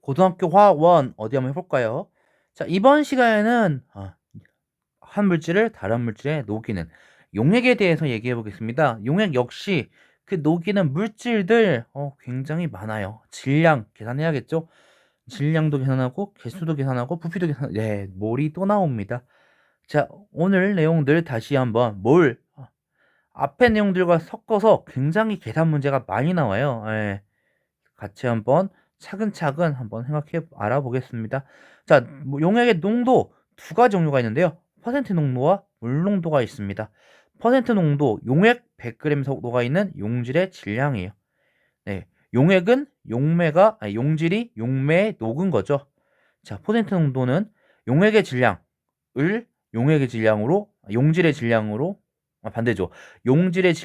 고등학교 화학 1 어디 한번 해볼까요? 자, 이번 시간에는 한 물질을 다른 물질에 녹이는 용액에 대해서 얘기해 보겠습니다. 용액 역시 그 녹이는 물질들 굉장히 많아요. 질량 계산해야겠죠? 질량도 계산하고 개수도 계산하고 부피도 계산. 네, 몰이 또 나옵니다. 자, 오늘 내용들 다시 한번 앞의 내용들과 섞어서 굉장히 계산 문제가 많이 나와요. 예. 같이 한번 차근차근 한번 생각해 알아보겠습니다. 자, 용액의 농도 두 가지 종류가 있는데요. 퍼센트 농도와 물 농도가 있습니다. 퍼센트 농도, 용액 100g 속도가 있는 용질의 질량이에요. 네, 용액은 용질이 용매에 녹은 거죠. 자, 퍼센트 농도는 용액의 질량을 용질의 질량으로 반대죠. 용액의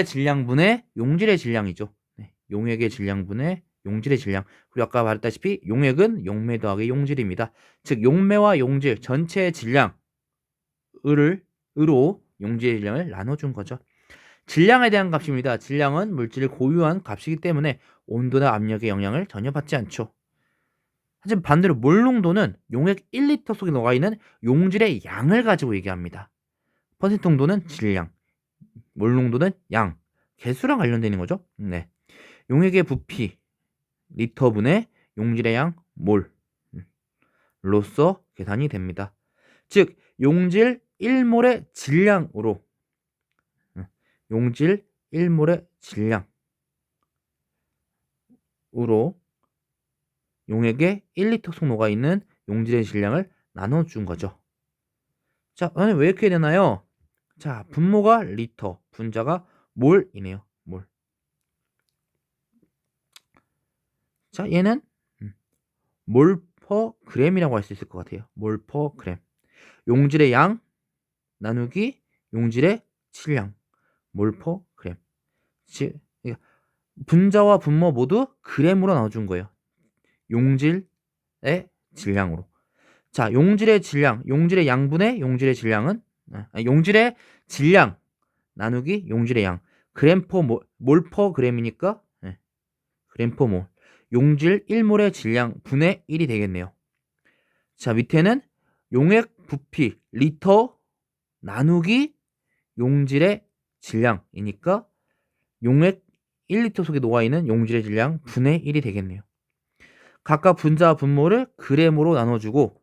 질량분의 용질의 질량이죠. 네, 용액의 질량분의 용질의 질량. 그리고 아까 말했다시피 용액은 용매 더하기 용질입니다. 즉 용매와 용질 전체의 질량으로 용질의 질량을 나눠준 거죠. 질량에 대한 값입니다. 질량은 물질을 고유한 값이기 때문에 온도나 압력의 영향을 전혀 받지 않죠. 하지만 반대로 몰 농도는 용액 1리터 속에 녹아있는 용질의 양을 가지고 얘기합니다. 퍼센트 농도는 질량, 몰 농도는 양, 개수랑 관련되는 거죠. 네, 용액의 부피 리터분의 용질의 양 몰로서 계산이 됩니다. 즉 용질 1몰의 질량으로 용질 1몰의 질량으로 용액에 1리터 속 녹아있는 용질의 질량을 나눠준 거죠. 자, 왜 이렇게 되나요? 자, 분모가 리터, 분자가 몰이네요. 몰. 자, 얘는 몰 퍼 그램이라고 할 수 있을 것 같아요. 몰 퍼 그램. 용질의 양 나누기 용질의 질량. 몰 퍼 그램. 즉, 분자와 분모 모두 그램으로 나눠준 거예요. 용질의 질량으로. 자, 용질의 질량, 용질의 양분의 용질의 질량은 용질의 질량 나누기 용질의 양. 그램 퍼 몰 퍼 그램이니까 그램 퍼 몰. 용질 1몰의 질량 분의 1이 되겠네요. 자, 밑에는 용액 부피 리터 나누기 용질의 질량이니까 용액 1리터 속에 녹아있는 용질의 질량 분의 1이 되겠네요. 각각 분자와 분모를 그램으로 나눠주고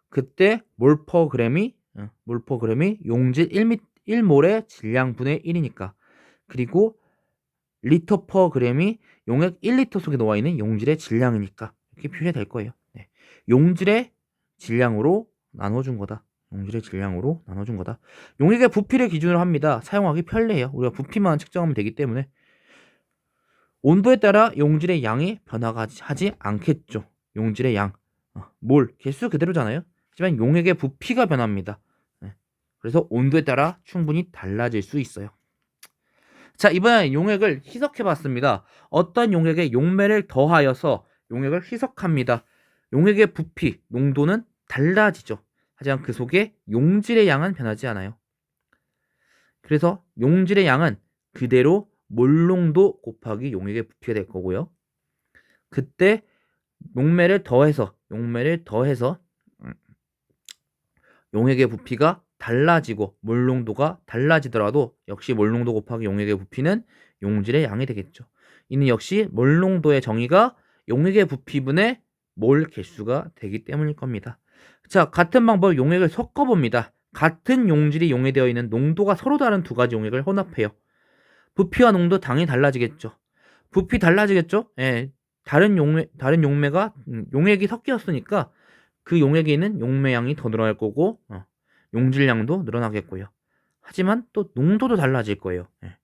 그때 몰 퍼 그램이 용질 1몰의 질량 분의 1이니까 그리고 리터 퍼 그램이 용액 1리터 속에 녹아있는 용질의 질량이니까 이렇게 표시될 거예요. 네. 용질의 질량으로 나눠준 거다. 용질의 질량으로 나눠준 거다. 용액의 부피를 기준으로 합니다. 사용하기 편리해요. 우리가 부피만 측정하면 되기 때문에 온도에 따라 용질의 양이 변화하지 않겠죠. 용질의 양, 몰, 개수 그대로잖아요. 하지만 용액의 부피가 변합니다. 네. 그래서 온도에 따라 충분히 달라질 수 있어요. 자, 이번엔 용액을 희석해 봤습니다. 어떤 용액에 용매를 더하여서 용액을 희석합니다. 용액의 부피, 농도는 달라지죠. 하지만 그 속에 용질의 양은 변하지 않아요. 그래서 용질의 양은 그대로 몰농도 곱하기 용액의 부피가 될 거고요. 그때 용매를 더해서 용액의 부피가 달라지고 몰농도가 달라지더라도 역시 몰농도 곱하기 용액의 부피는 용질의 양이 되겠죠. 이는 역시 몰농도의 정의가 용액의 부피분의 몰 개수가 되기 때문일 겁니다. 자, 같은 방법 용액을 섞어봅니다. 같은 용질이 용해되어 있는 농도가 서로 다른 두 가지 용액을 혼합해요. 부피와 농도 당연히 달라지겠죠. 부피 달라지겠죠? 예, 다른 용매가 용액이 섞였으니까 그 용액에 있는 용매양이 더 늘어날 거고 용질량도 늘어나겠고요. 하지만 또 농도도 달라질 거예요. 예.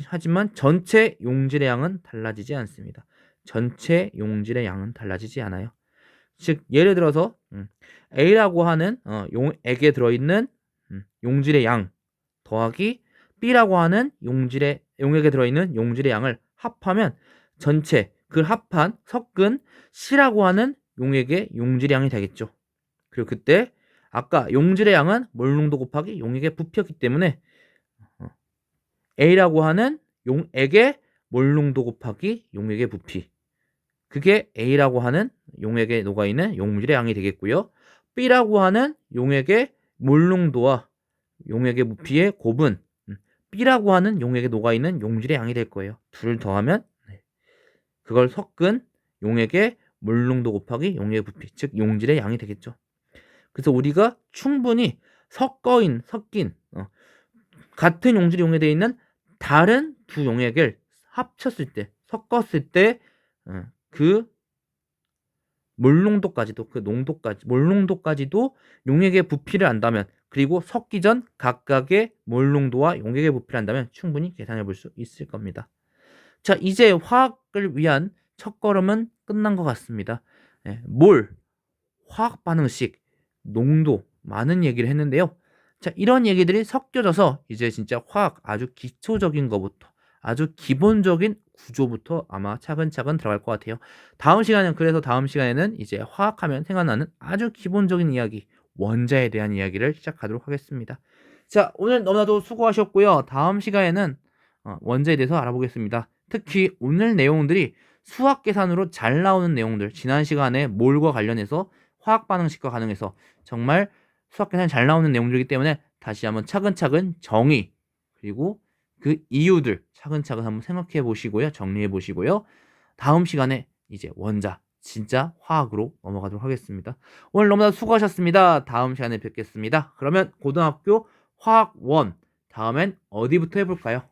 하지만 전체 용질의 양은 달라지지 않습니다. 전체 용질의 양은 달라지지 않아요. 즉 예를 들어서 A라고 하는 용액에 들어있는 용질의 양 더하기 B라고 하는 용액에 들어있는 용질의 양을 합하면 전체 그 섞은 C라고 하는 용액의 용질의 양이 되겠죠. 그리고 그때 아까 용질의 양은 몰농도 곱하기 용액의 부피였기 때문에 A라고 하는 용액의 몰농도 곱하기 용액의 부피 그게 A라고 하는 용액에 녹아있는 용질의 양이 되겠고요. B라고 하는 용액의 몰농도와 용액의 부피의 곱은 B라고 하는 용액에 녹아있는 용질의 양이 될 거예요. 둘을 더하면 그걸 섞은 용액의 몰농도 곱하기 용액의 부피, 즉 용질의 양이 되겠죠. 그래서 우리가 충분히 섞인 같은 용질이 용해되어 있는 다른 두 용액을 합쳤을 때, 섞었을 때 그 몰농도까지도, 몰농도까지도 용액의 부피를 안다면, 그리고 섞기 전 각각의 몰농도와 용액의 부피를 안다면 충분히 계산해 볼 수 있을 겁니다. 자, 이제 화학을 위한 첫걸음은 끝난 것 같습니다. 몰, 화학 반응식, 농도, 많은 얘기를 했는데요. 자, 이런 얘기들이 섞여져서 이제 진짜 화학 아주 기초적인 것부터, 아주 기본적인 구조부터 아마 차근차근 들어갈 것 같아요. 다음 시간에는 이제 화학하면 생각나는 아주 기본적인 이야기, 원자에 대한 이야기를 시작하도록 하겠습니다. 자, 오늘 너무나도 수고하셨고요. 다음 시간에는 원자에 대해서 알아보겠습니다. 특히 오늘 내용들이 수학 계산으로 잘 나오는 내용들, 지난 시간에 몰과 관련해서 화학 반응식과 관련해서 정말 수학 계산이 잘 나오는 내용들이기 때문에 다시 한번 차근차근 정의, 그리고 그 이유들 차근차근 한번 생각해 보시고요. 정리해 보시고요. 다음 시간에 이제 원자, 진짜 화학으로 넘어가도록 하겠습니다. 오늘 너무나 수고하셨습니다. 다음 시간에 뵙겠습니다. 그러면 고등학교 화학 1 다음엔 어디부터 해볼까요?